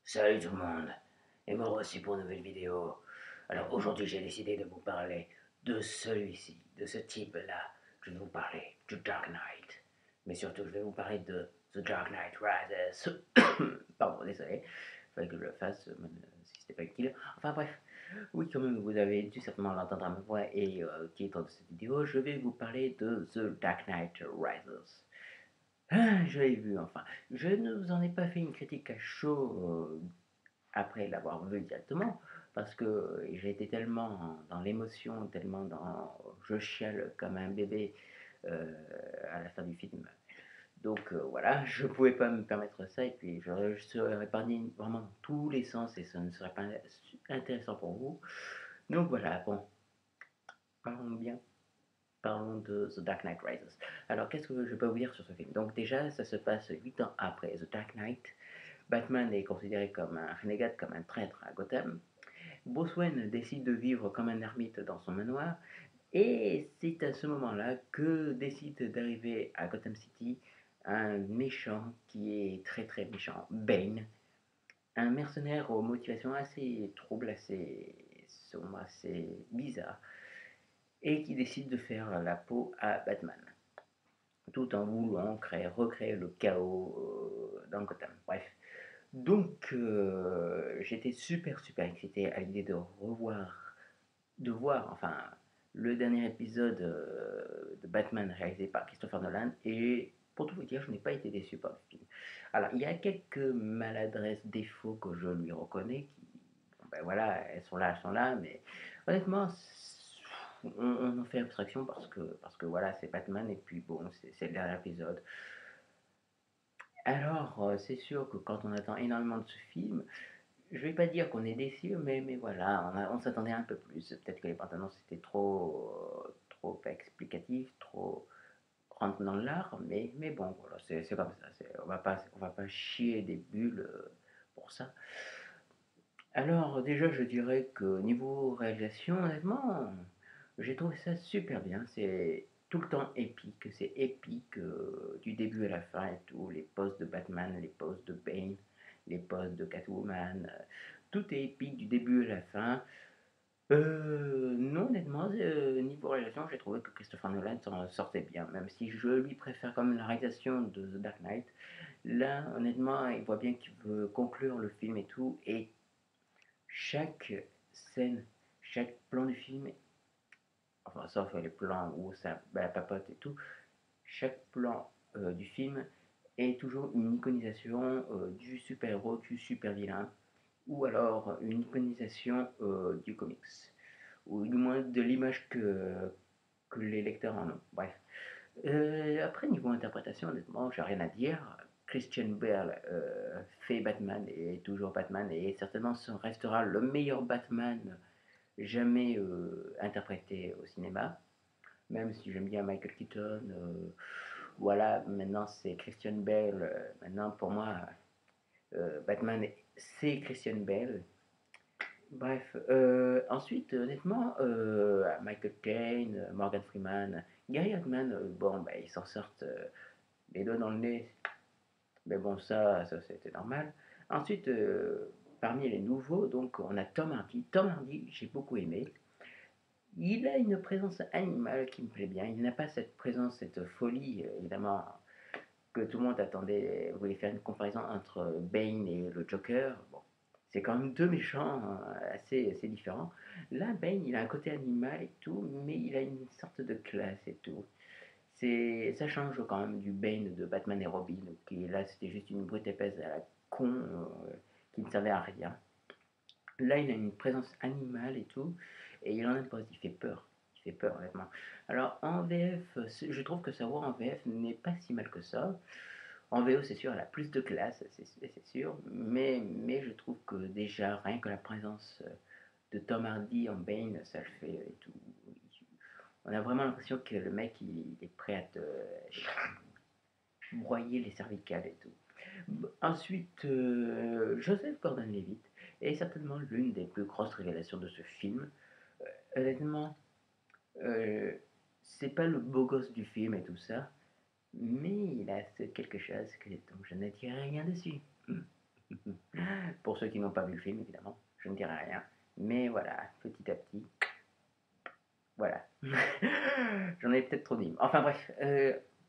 Salut tout le monde, et me revoici pour une nouvelle vidéo. Alors aujourd'hui j'ai décidé de vous parler de celui-ci, de ce type-là. Je vais vous parler du Dark Knight. Mais surtout je vais vous parler de The Dark Knight Rises. Pardon, désolé, il fallait que je le fasse, même si c'était pas utile. Enfin bref, oui comme vous avez dû certainement l'entendre à ma voix et au titre de cette vidéo, je vais vous parler de The Dark Knight Rises. Ah, je l'ai vu enfin. Je ne vous en ai pas fait une critique à chaud après l'avoir vu directement, parce que j'ai été tellement dans l'émotion, tellement dans je chiale comme un bébé à la fin du film. Donc voilà, je pouvais pas me permettre ça, et puis je serais réparti vraiment dans tous les sens, et ça ne serait pas intéressant pour vous. Donc voilà, bon, parlons bien. Parlons de The Dark Knight Rises. Alors, qu'est-ce que je peux vous dire sur ce film? Donc, déjà, ça se passe 8 ans après The Dark Knight. Batman est considéré comme un renégat, comme un traître à Gotham. Bruce Wayne décide de vivre comme un ermite dans son manoir, et c'est à ce moment-là que décide d'arriver à Gotham City un méchant qui est très très méchant, Bane, un mercenaire aux motivations assez troubles, assez sombres, assez bizarres, et qui décide de faire la peau à Batman, tout en voulant recréer le chaos dans Gotham. Bref. Donc, j'étais super excité à l'idée de voir, enfin, le dernier épisode de Batman réalisé par Christopher Nolan, et pour tout vous dire, je n'ai pas été déçu par le film. Alors, il y a quelques maladresses, défauts que je lui reconnais, qui, bon, ben voilà, elles sont là, mais honnêtement, on en fait abstraction parce que voilà, c'est Batman, et puis bon, c'est le dernier épisode. Alors, c'est sûr que quand on attend énormément de ce film, je vais pas dire qu'on est déçu, mais voilà, on s'attendait un peu plus. Peut-être que les bandes annonces étaient trop explicatifs, trop rentrent dans l'art, mais bon, voilà, c'est comme ça. On va pas chier des bulles pour ça. Alors, déjà, je dirais que niveau réalisation, honnêtement, j'ai trouvé ça super bien. C'est tout le temps épique. C'est épique du début à la fin et tout. Les poses de Batman, les poses de Bane, les poses de Catwoman. Tout est épique du début à la fin. Non, honnêtement, niveau réalisation, j'ai trouvé que Christopher Nolan s'en sortait bien. Même si je lui préfère comme la réalisation de The Dark Knight. Là, honnêtement, il voit bien qu'il veut conclure le film et tout. Et chaque scène, chaque plan du film, enfin sauf les plans où ça papote et tout, chaque plan du film est toujours une iconisation du super-héros, du super-vilain, ou alors une iconisation du comics, ou du moins de l'image que les lecteurs en ont. Bref. Après, niveau interprétation, honnêtement, j'ai rien à dire. Christian Bale fait Batman et est toujours Batman, et certainement ce restera le meilleur Batman jamais interprété au cinéma, même si j'aime bien Michael Keaton. Voilà, maintenant c'est Christian Bale. Maintenant, pour moi, Batman, c'est Christian Bale. Bref, ensuite, honnêtement, Michael Caine, Morgan Freeman, Gary Oldman, bon, bah, ils s'en sortent les doigts dans le nez, mais bon, ça c'était normal. Ensuite, parmi les nouveaux, donc, on a Tom Hardy. Tom Hardy, j'ai beaucoup aimé. Il a une présence animale qui me plaît bien. Il n'a pas cette présence, cette folie, évidemment, que tout le monde attendait, voulait faire une comparaison entre Bane et le Joker. Bon, c'est quand même deux méchants assez différents. Là, Bane, il a un côté animal et tout, mais il a une sorte de classe et tout. Ça change quand même du Bane de Batman et Robin, qui là, c'était juste une brute épaisse à la con qui ne servait à rien. Là, il a une présence animale et tout, et il en impose, il fait peur. Il fait peur, honnêtement. Alors, en VF, je trouve que sa voix en VF n'est pas si mal que ça. En VO, c'est sûr, elle a plus de classe, c'est sûr, mais je trouve que déjà, rien que la présence de Tom Hardy en Bane, ça le fait et tout. On a vraiment l'impression que le mec, il est prêt à te broyer les cervicales et tout. Ensuite, Joseph Gordon-Levitt est certainement l'une des plus grosses révélations de ce film. Honnêtement, c'est pas le beau gosse du film et tout ça, mais il a quelque chose dont je ne dirai rien dessus. pour ceux qui n'ont pas vu le film, évidemment, je ne dirai rien. Mais voilà, petit à petit, voilà. J'en ai peut-être trop dit. Enfin bref,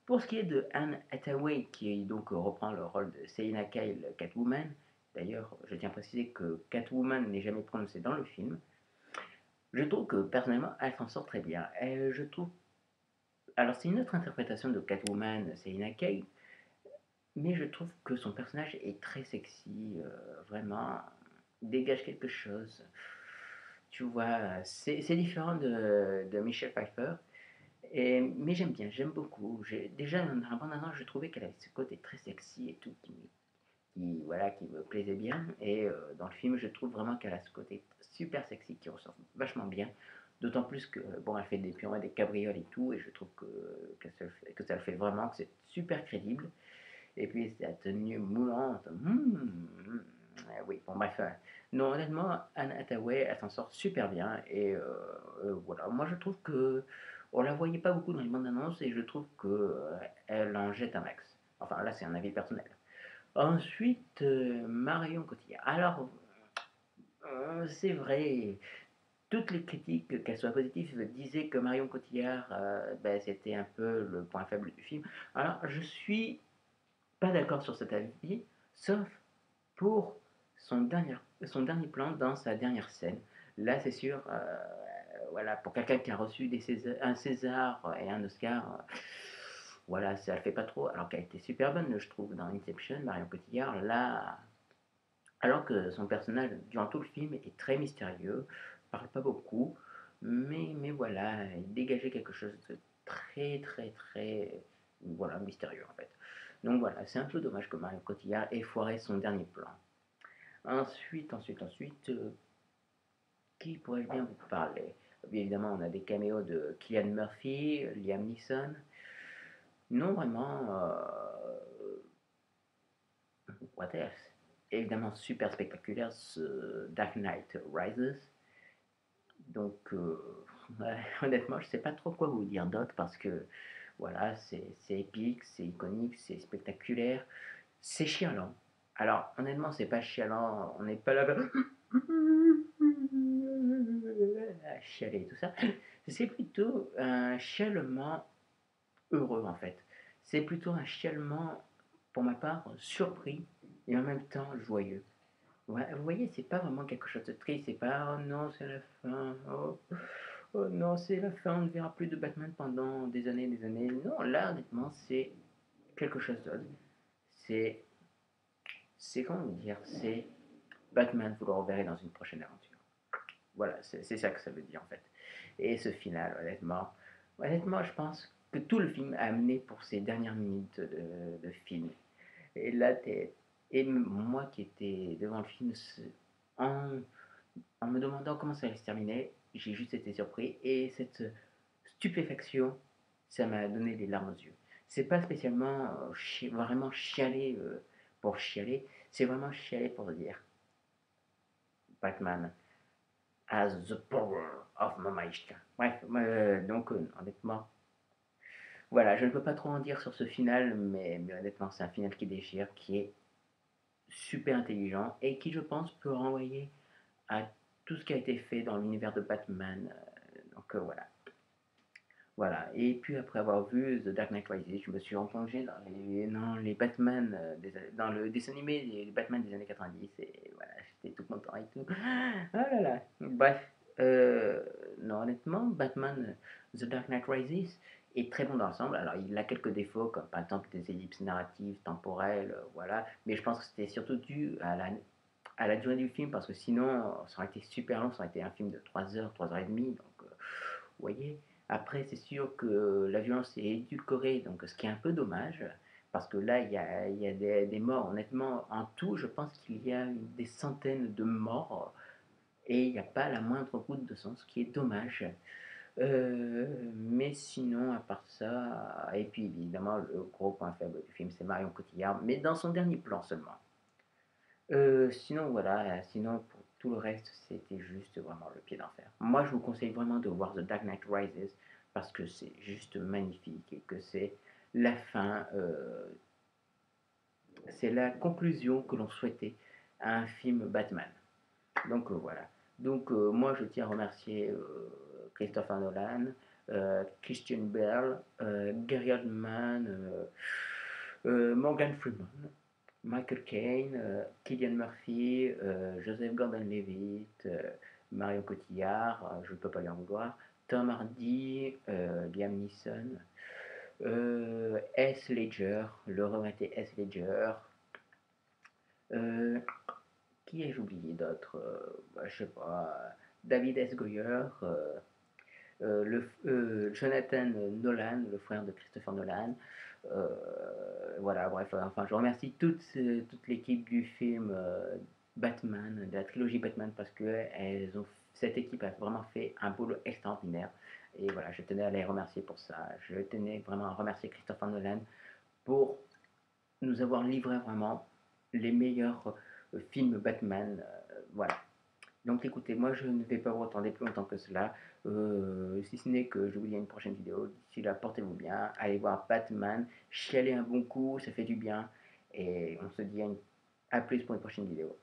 pour ce qui est de Anne Hathaway, qui donc reprend le rôle de Selina Kyle, Catwoman, d'ailleurs, je tiens à préciser que Catwoman n'est jamais prononcée dans le film, je trouve que personnellement, elle s'en sort très bien. Je trouve. Alors, c'est une autre interprétation de Catwoman, Selina Kyle, mais je trouve que son personnage est très sexy, vraiment, dégage quelque chose. Tu vois, c'est différent de Michelle Pfeiffer, mais j'aime bien, j'aime beaucoup. Déjà, dans la bande-annonce, je trouvais qu'elle avait ce côté très sexy et tout, voilà, qui me plaisait bien. Et dans le film, je trouve vraiment qu'elle a ce côté super sexy qui ressort vachement bien. D'autant plus que, bon, elle fait des pirouettes, des cabrioles et tout, et je trouve que ça le fait vraiment, que c'est super crédible. Et puis sa tenue moulante. Oui, bon bref. Non, honnêtement, Anne Hathaway, elle s'en sort super bien. Et voilà, moi je trouve que on la voyait pas beaucoup dans les bandes annonces et je trouve que elle en jette un max. Enfin là, c'est un avis personnel. Ensuite, Marion Cotillard. Alors, c'est vrai, toutes les critiques, qu'elles soient positives, disaient que Marion Cotillard, ben, c'était un peu le point faible du film. Alors, je suis pas d'accord sur cet avis, sauf pour son dernier plan dans sa dernière scène. Là, c'est sûr, voilà, pour quelqu'un qui a reçu un César et un Oscar, voilà, ça le fait pas trop, alors qu'elle était super bonne, je trouve, dans Inception, Marion Cotillard, là, alors que son personnage, durant tout le film, est très mystérieux, parle pas beaucoup, mais voilà, il dégageait quelque chose de très, très, très, voilà, mystérieux en fait. Donc voilà, c'est un peu dommage que Marion Cotillard ait foiré son dernier plan. Ensuite, qui pourrait bien vous parler? Bien évidemment, on a des caméos de Cillian Murphy, Liam Neeson. Non, vraiment, what else? Évidemment, super spectaculaire, ce Dark Knight Rises. Donc, ouais, honnêtement, je sais pas trop quoi vous dire d'autre parce que, voilà, c'est épique, c'est iconique, c'est spectaculaire, c'est chialant. Alors, honnêtement, c'est pas chialant, on n'est pas là à chialer et tout ça. C'est plutôt un chialement heureux en fait. C'est plutôt un chialement, pour ma part, surpris et en même temps joyeux. Ouais, vous voyez, c'est pas vraiment quelque chose de triste, c'est pas oh non, c'est la fin, oh non, c'est la fin, on ne verra plus de Batman pendant des années et des années. Non, là, honnêtement, c'est quelque chose d'autre. C'est, c'est comment vous dire, c'est Batman, vous le reverrez dans une prochaine aventure. Voilà, c'est ça que ça veut dire en fait. Et ce final, honnêtement, je pense que tout le film a amené pour ces dernières minutes de film. Et là, et moi qui étais devant le film, en, en me demandant comment ça allait se terminer, j'ai juste été surpris. Et cette stupéfaction, ça m'a donné des larmes aux yeux. C'est pas spécialement vraiment chialer pour chialer, c'est vraiment chialer pour dire Batman has the power of Mamaishka. Bref, donc honnêtement, voilà, je ne peux pas trop en dire sur ce final, mais honnêtement, c'est un final qui déchire, qui est super intelligent et qui, je pense, peut renvoyer à tout ce qui a été fait dans l'univers de Batman. Donc voilà. Voilà. Et puis après avoir vu The Dark Knight Rises, je me suis replongé dans les Batman, dans le dessin animé des Batman des années 90 et voilà, j'étais tout content et tout. Ah là là. Bref, non honnêtement, Batman The Dark Knight Rises est très bon dans l'ensemble. Alors il a quelques défauts comme par exemple des ellipses narratives, temporelles, voilà. Mais je pense que c'était surtout dû à la durée du film parce que sinon ça aurait été super long, ça aurait été un film de 3 heures, 3 heures et demie. Donc vous voyez. Après, c'est sûr que la violence est édulcorée, donc ce qui est un peu dommage, parce que là, il y a des morts. Honnêtement, en tout, je pense qu'il y a des centaines de morts, et il n'y a pas la moindre goutte de sang, ce qui est dommage. Mais sinon, à part ça, et puis évidemment, le gros point faible du film, c'est Marion Cotillard, mais dans son dernier plan seulement. Sinon, voilà, sinon pour tout le reste, c'était juste vraiment le pied d'enfer. Moi, je vous conseille vraiment de voir The Dark Knight Rises parce que c'est juste magnifique et que c'est la fin, c'est la conclusion que l'on souhaitait un film Batman. Donc voilà. Donc moi je tiens à remercier Christopher Nolan, Christian Bale, Gary Oldman, Morgan Freeman, Michael Caine, Cillian Murphy, Joseph Gordon-Levitt, Marion Cotillard, je ne peux pas lui en vouloir, Tom Hardy, Liam Neeson, S. Ledger, le regretté S. Ledger. Euh, qui ai-je oublié d'autre je sais pas. David S. Goyer, Jonathan Nolan, le frère de Christopher Nolan. Euh, voilà, bref, enfin, je remercie toute l'équipe du film Batman, de la trilogie Batman, parce que cette équipe a vraiment fait un boulot extraordinaire. Et voilà, je tenais à les remercier pour ça. Je tenais vraiment à remercier Christopher Nolan pour nous avoir livré vraiment les meilleurs films Batman. Voilà. Donc écoutez, moi je ne vais pas vous retendre plus longtemps que cela, si ce n'est que je vous dis à une prochaine vidéo. D'ici là, portez-vous bien, allez voir Batman, chialez un bon coup, ça fait du bien, et on se dit à plus pour une prochaine vidéo.